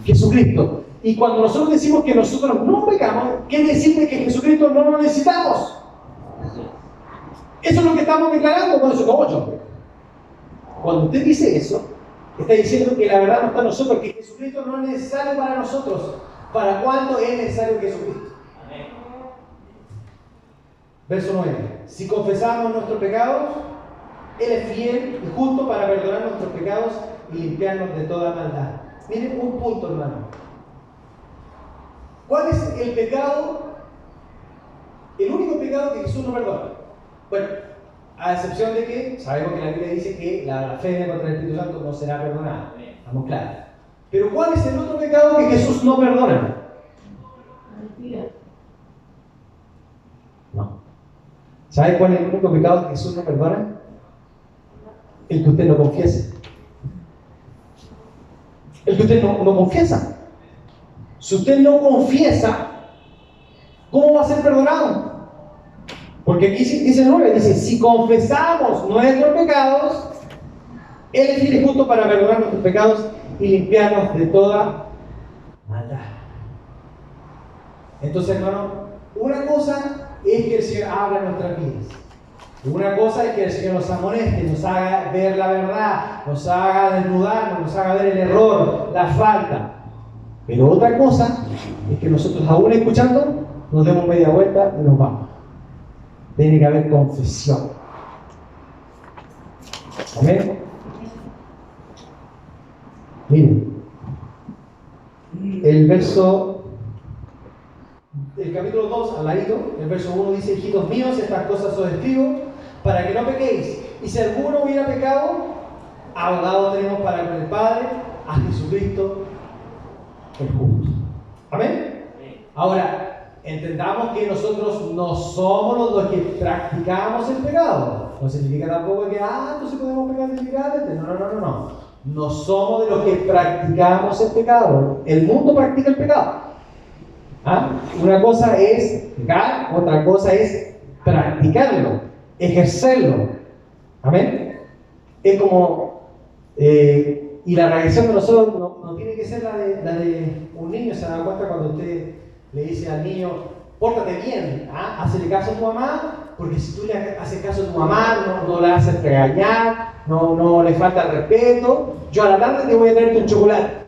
Jesucristo. Y cuando nosotros decimos que nosotros no pecamos, quiere decir que Jesucristo no lo necesitamos. Eso es lo que estamos declarando con eso, 8. Cuando usted dice eso, está diciendo que la verdad no está en nosotros, que Jesucristo no es necesario para nosotros. ¿Para cuándo es necesario Jesucristo? Amén. Verso 9. Si confesamos nuestros pecados, Él es fiel y justo para perdonar nuestros pecados y limpiarnos de toda maldad. Miren un punto, hermano. ¿Cuál es el pecado? El único pecado que Jesús no perdona. Bueno, a excepción de que sabemos que la Biblia dice que la blasfemia contra el Espíritu Santo no será perdonada. Estamos claros. Pero ¿cuál es el otro pecado que Jesús no perdona? No. ¿Sabe cuál es el único pecado que Jesús no perdona? El que usted no confiese. El que usted no confiesa. Si usted no confiesa, ¿cómo va a ser perdonado? Porque aquí dice el 9, dice, si confesamos nuestros pecados, Él es fiel y justo para perdonar nuestros pecados y limpiarnos de toda maldad. Entonces, hermano, una cosa es que el Señor habla en nuestras vidas. Una cosa es que el Señor nos amoneste, nos haga ver la verdad, nos haga desnudarnos, nos haga ver el error, la falta. Pero otra cosa es que nosotros, aún escuchando, nos demos media vuelta y nos vamos. Tiene que haber confesión. Amén. Miren, el capítulo 2, al ladito, el verso 1 dice: hijitos míos, estas cosas os escribo para que no pequéis. Y si alguno hubiera pecado, abogado tenemos para con el Padre, a Jesucristo el justo. Amén. Ahora, entendamos que nosotros no somos los que practicamos el pecado. No significa tampoco que, entonces podemos pecar deliberadamente. No. No somos de los que practicamos el pecado. El mundo practica el pecado. Una cosa es pecar, otra cosa es practicarlo, ejercerlo. Amén. Es como, y la reacción de nosotros no tiene que ser la de un niño. Se da cuenta cuando usted le dice al niño: pórtate bien, hazle caso a tu mamá, porque si tú le haces caso a tu mamá, no le haces regañar, no le falta el respeto, yo a la tarde te voy a traer un chocolate.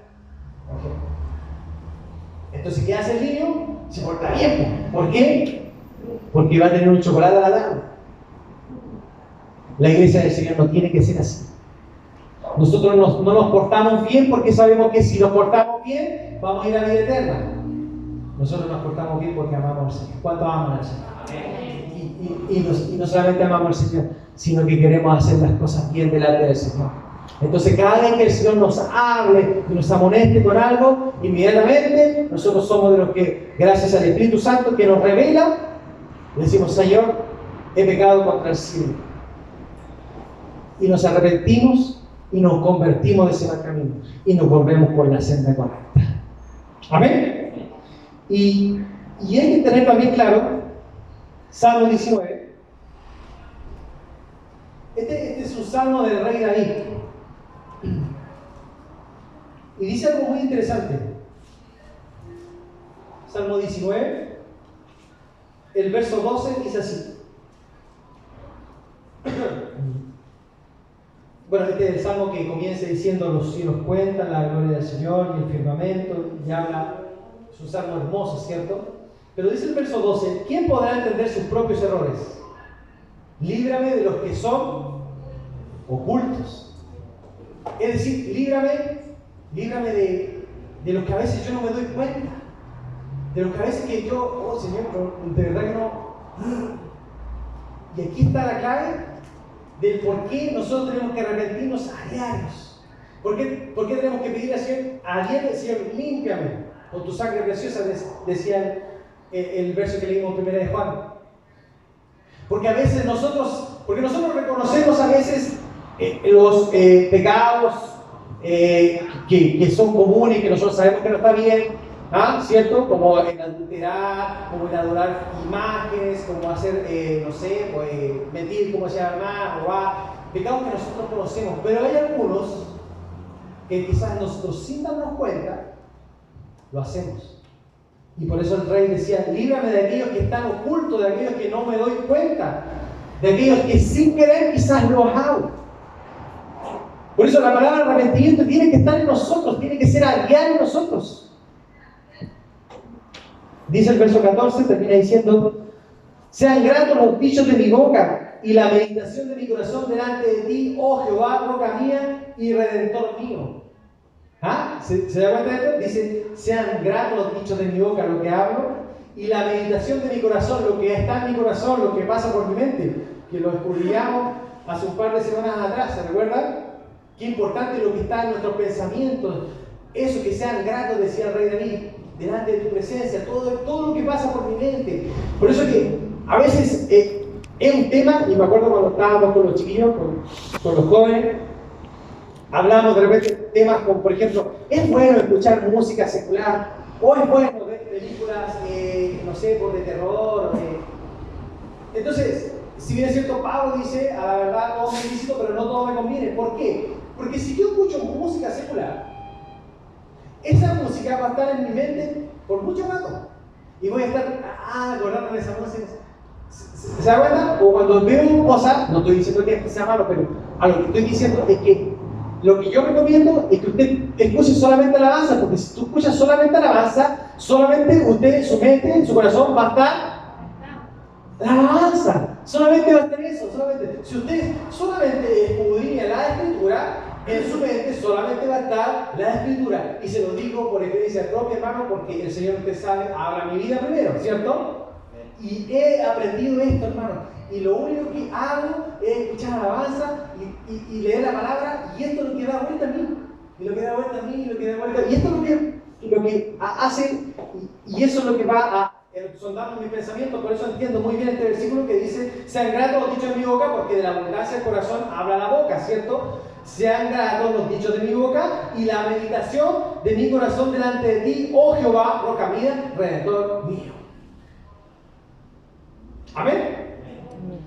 Entonces, ¿qué hace el niño? Se porta bien. ¿Por qué? Porque va a tener un chocolate a la tarde. La iglesia del Señor no tiene que ser así. Nosotros no nos portamos bien porque sabemos que si nos portamos bien, vamos a ir a la vida eterna. Nosotros nos portamos bien porque amamos al Señor. ¿Cuántos aman al Señor? Y no solamente amamos al Señor, sino que queremos hacer las cosas bien delante del Señor. Entonces, cada vez que el Señor nos hable y nos amoneste con algo, inmediatamente nosotros somos de los que, gracias al Espíritu Santo que nos revela, le decimos: Señor, he pecado contra el cielo. Y nos arrepentimos y nos convertimos de ese mal camino y nos volvemos por la senda correcta. Amén. Y hay que tener también claro Salmo 19. Este es un salmo del rey David. Y dice algo muy interesante. Salmo 19, el verso 12 dice así. Bueno, este es el salmo que comienza diciendo: los cielos cuentan la gloria del Señor y el firmamento, y habla. Es un salmo hermoso, ¿cierto? Pero dice el verso 12: ¿quién podrá entender sus propios errores? Líbrame de los que son ocultos. Es decir, líbrame de los que a veces yo no me doy cuenta. De los que a veces que yo, Señor, de verdad que no. Y aquí está la clave del por qué nosotros tenemos que arrepentirnos a diarios. ¿Por qué tenemos que pedir al Señor a diario? Señor, límpiame con tu sangre preciosa, decía el verso que leímos en 1 de Juan. Porque a veces nosotros reconocemos a veces los pecados que son comunes, que nosotros sabemos que no está bien, ¿cierto? Como el adulterar, como el adorar imágenes, como hacer, mentir, como decía la mamá, robar, pecados que nosotros conocemos. Pero hay algunos que quizás nosotros, sin darnos cuenta, lo hacemos. Y por eso el rey decía: líbrame de aquellos que están ocultos, de aquellos que no me doy cuenta, de aquellos que sin querer quizás los hago. Por eso la palabra arrepentimiento tiene que estar en nosotros, tiene que ser a diario en nosotros. Dice el verso 14, termina diciendo: sean gratos los dichos de mi boca y la meditación de mi corazón delante de ti, oh Jehová, roca mía y redentor mío. ¿Se da cuenta de esto? Dice: sean gratos los dichos de mi boca, lo que hablo, y la meditación de mi corazón, lo que está en mi corazón, lo que pasa por mi mente, que lo estudiamos hace un par de semanas atrás, ¿se recuerdan? Qué importante lo que está en nuestros pensamientos. Eso, que sean gratos, decía el rey David, delante de tu presencia, todo lo que pasa por mi mente. Por eso que a veces es un tema, y me acuerdo cuando estábamos con los chiquillos, con los jóvenes, hablamos de repente temas como, por ejemplo, ¿es bueno escuchar música secular? ¿O es bueno ver películas, de terror? Entonces, si bien es cierto, Pablo dice: a la verdad todo me es lícito, pero no todo me conviene. ¿Por qué? Porque si yo escucho música secular, esa música va a estar en mi mente por mucho rato. Y voy a estar acordando de esa música. ¿Se da cuenta? O cuando veo cosas, no estoy diciendo que sea malo, pero a lo que estoy diciendo es que lo que yo recomiendo es que usted escuche solamente alabanza, porque si tú escuchas solamente alabanza, solamente usted, su mente, su corazón va a estar la alabanza. Solamente va a estar eso, solamente. Si usted solamente escudriña la Escritura, en su mente solamente va a estar la Escritura. Y se lo digo por experiencia propia, hermano, porque el Señor, usted sabe, habla mi vida primero, ¿cierto? Y he aprendido esto, hermano. Y lo único que hago es escuchar alabanza y leer la palabra, y esto es lo que da vuelta a mí. Y lo que da vuelta a mí, y lo que da vuelta a mí. Y esto es lo que hace, y eso es lo que va a sondando mi pensamiento. Por eso entiendo muy bien este versículo que dice: sean gratos los dichos de mi boca, porque de la abundancia del corazón habla la boca, ¿cierto? Sean gratos los dichos de mi boca y la meditación de mi corazón delante de ti, oh Jehová, roca mía, redentor mío. Amén.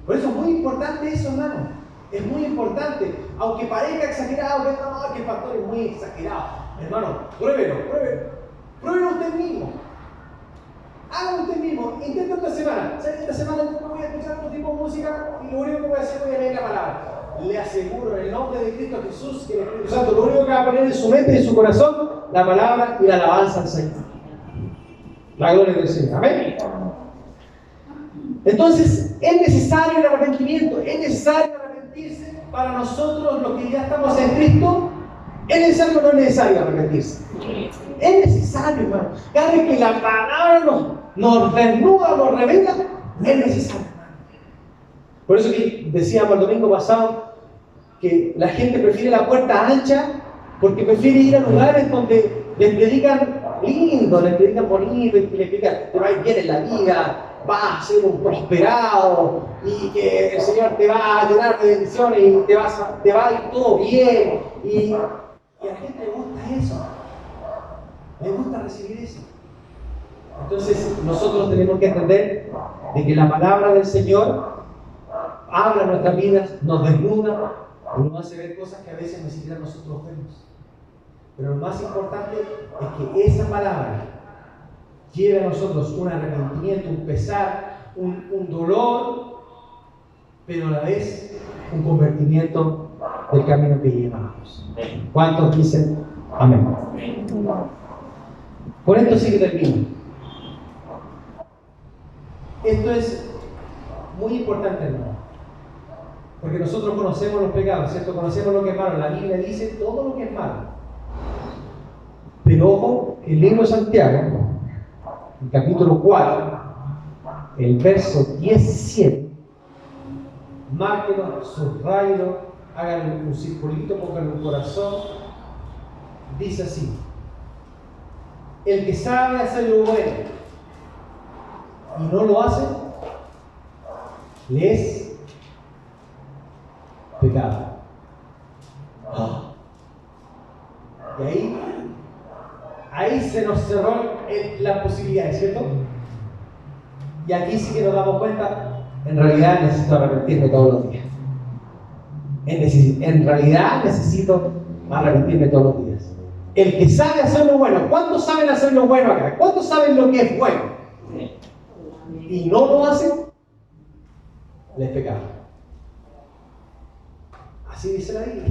Por eso es muy importante eso, hermano. Es muy importante. Aunque parezca exagerado, que no, que el pastor es muy exagerado. Hermano, pruébelo. Pruébelo usted mismo. Hágalo usted mismo. Inténtalo esta semana. ¿Sabes? Esta semana no voy a escuchar otro tipo de música y lo único que voy a hacer, voy a leer la palabra. Le aseguro en el nombre de Cristo Jesús que el Espíritu Santo lo único que va a poner en su mente y en su corazón, la palabra y la alabanza al Señor. La gloria del Señor. Amén. Entonces, es necesario el arrepentimiento, es necesario arrepentirse para nosotros los que ya estamos en Cristo. ¿Es necesario o no es necesario arrepentirse? Es necesario, hermano. Cada vez que la palabra nos desnuda, nos revela, es necesario. Por eso que decíamos el domingo pasado que la gente prefiere la puerta ancha porque prefiere ir a lugares donde les predican lindo, les predican bonito, y les predican te va a ir bien en la vida, vas a ser un prosperado y que el Señor te va a llenar de bendiciones y te va a ir todo bien. Y a la gente le gusta eso, le gusta recibir eso. Entonces nosotros tenemos que entender de que la palabra del Señor habla nuestras vidas, nos desnuda y nos hace ver cosas que a veces ni siquiera nosotros vemos. Pero lo más importante es que esa palabra lleve a nosotros un arrepentimiento, un pesar, un dolor, pero a la vez un convertimiento del camino que llevamos. ¿Cuántos dicen amén? Por esto sí que termino. Esto es muy importante, hermano. Porque nosotros conocemos los pecados, ¿cierto? Conocemos lo que es malo. La Biblia dice todo lo que es malo. Pero ojo, el libro de Santiago, el capítulo 4, el verso 17, márquenlo, subrayenlo, hagan un circulito, pónganlo en un corazón. Dice así: el que sabe hacer lo bueno y no lo hace, le es pecado. Y ahí se nos cerró las posibilidades, ¿cierto? Y aquí sí que nos damos cuenta, en realidad necesito arrepentirme todos los días. En realidad necesito arrepentirme todos los días. El que sabe hacer lo bueno, ¿cuántos saben hacer lo bueno acá? ¿Cuántos saben lo que es bueno? Y no lo hacen, les es pecado. Así dice la Biblia,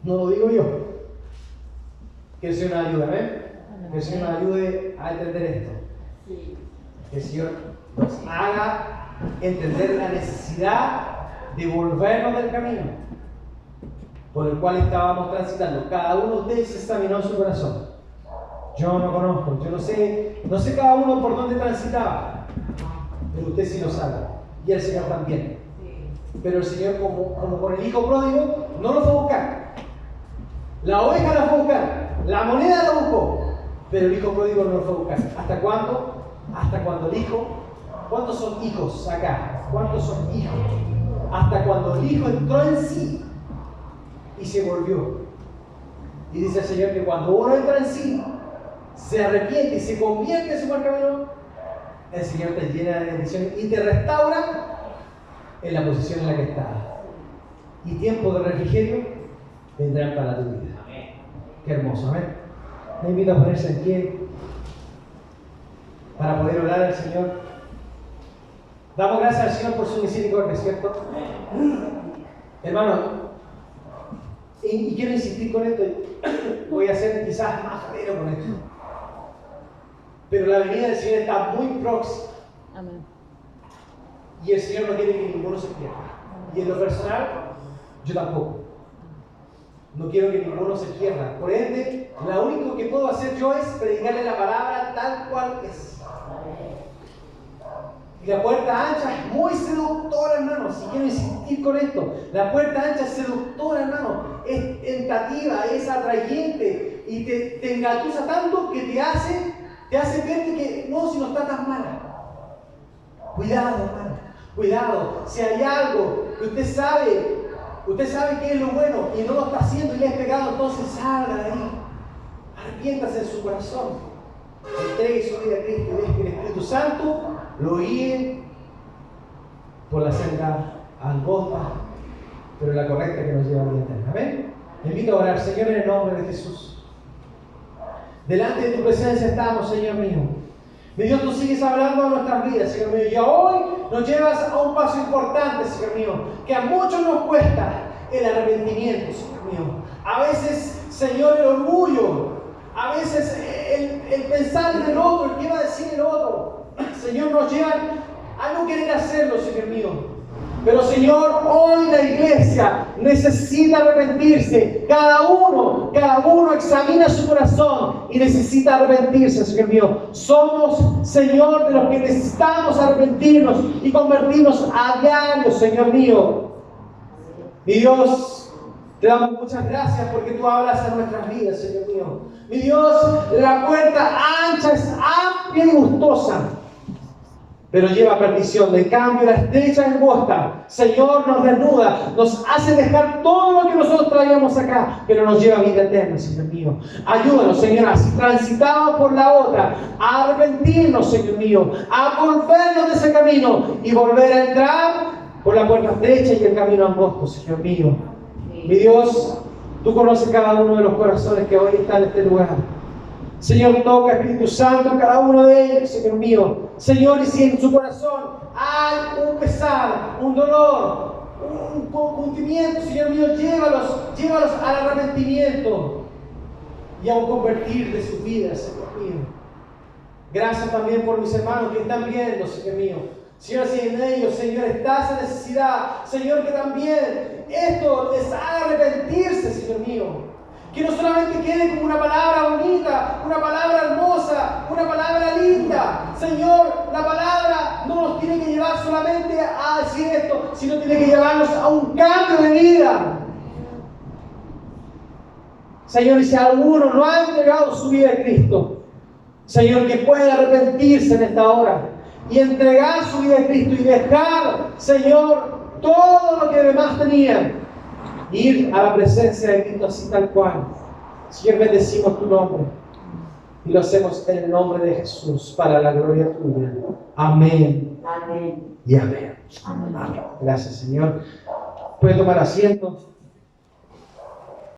no lo digo yo. Que el Señor nos ayude, ¿ven? Que el Señor nos ayude a entender esto. Que el Señor nos haga entender la necesidad de volvernos del camino por el cual estábamos transitando. Cada uno de ustedes examinó su corazón. Yo no conozco, yo no sé cada uno por dónde transitaba, pero usted sí lo sabe, y el Señor también. Pero el Señor, como con el hijo pródigo, no lo fue a buscar. La oveja la fue a buscar, la moneda la buscó, pero el hijo pródigo no lo fue a buscar. ¿Hasta cuándo? Hasta cuando el hijo, ¿cuántos son hijos acá? ¿Cuántos son hijos? Hasta cuando el hijo entró en sí y se volvió. Y dice el Señor que cuando uno entra en sí, se arrepiente y se convierte en su buen camino, el Señor te llena de bendiciones y te restaura en la posición en la que estás. Y tiempo de refrigerio vendrán para tu vida. Qué hermoso, amén. Me invito a ponerse en pie para poder orar al Señor. Damos gracias al Señor por su misericordia, ¿cierto? Hermano, y quiero insistir con esto. Voy a ser quizás más severo con esto. Pero la venida del Señor está muy próxima. Amén. Y el Señor no quiere que ninguno se pierda. Y en lo personal, yo tampoco. No quiero que ninguno se pierda. Por ende, lo único que puedo hacer yo es predicarle la palabra tal cual es. Y la puerta ancha es muy seductora, hermano. Si quiero insistir con esto, la puerta ancha es seductora, hermano. Es tentativa, es atrayente y te engatusa tanto que te hace verte que no, si no está tan mala. Cuidado, hermano. Cuidado. Si hay algo que usted sabe que es lo bueno y no lo está haciendo y le es pecado, entonces salga de ahí. Arrepiéntase en su corazón. Entregue su vida a Cristo y deje que el Espíritu Santo lo guíe por la senda angosta, pero la correcta que nos lleva a la vida eterna. Amén. Te invito a orar, Señor, en el nombre de Jesús. Delante de tu presencia estamos, Señor mío. Mi Dios, tú sigues hablando a nuestras vidas, Señor mío. Y hoy nos llevas a un paso importante, Señor mío, que a muchos nos cuesta el arrepentimiento, Señor mío. A veces, Señor, el orgullo, a veces el pensar en el otro, el que va a decir el otro, Señor, nos llevan a no querer hacerlo, Señor mío. Pero, Señor, hoy la iglesia necesita arrepentirse. Cada uno examina su corazón y necesita arrepentirse, Señor mío. Somos, Señor, de los que necesitamos arrepentirnos y convertirnos a diario, Señor mío. Mi Dios, te damos muchas gracias porque tú hablas a nuestras vidas, Señor mío. Mi Dios, la puerta ancha es amplia y gustosa, pero lleva a perdición. De cambio, la estrecha y angosta, Señor, nos desnuda, nos hace dejar todo lo que nosotros traíamos acá, pero nos lleva a vida eterna, Señor mío. Ayúdanos, Señor, así transitamos por la otra, a arrepentirnos, Señor mío, a volvernos de ese camino y volver a entrar por la puerta estrecha y el camino angosto, Señor mío. Mi Dios, tú conoces cada uno de los corazones que hoy están en este lugar. Señor, toca, Espíritu Santo, cada uno de ellos, Señor mío. Señor, y si en su corazón hay un pesar, un dolor, un compungimiento, Señor mío, llévalos al arrepentimiento y a un convertir de sus vidas, Señor mío. Gracias también por mis hermanos que están viendo, Señor mío. Señor, si en ellos, Señor, está esa necesidad, Señor, que también esto les haga arrepentirse, Señor mío. Que no solamente quede como una palabra bonita, una palabra hermosa, una palabra linda. Señor, la palabra no nos tiene que llevar solamente a decir esto, sino tiene que llevarnos a un cambio de vida. Señor, y si alguno no ha entregado su vida a Cristo, Señor, que pueda arrepentirse en esta hora y entregar su vida a Cristo y dejar, Señor, todo lo que demás tenían. Ir a la presencia de Cristo así tal cual. Señor, bendecimos tu nombre y lo hacemos en el nombre de Jesús para la gloria tuya. Amén. Amén. Y amén. Amén. Gracias, Señor. Puede tomar asiento.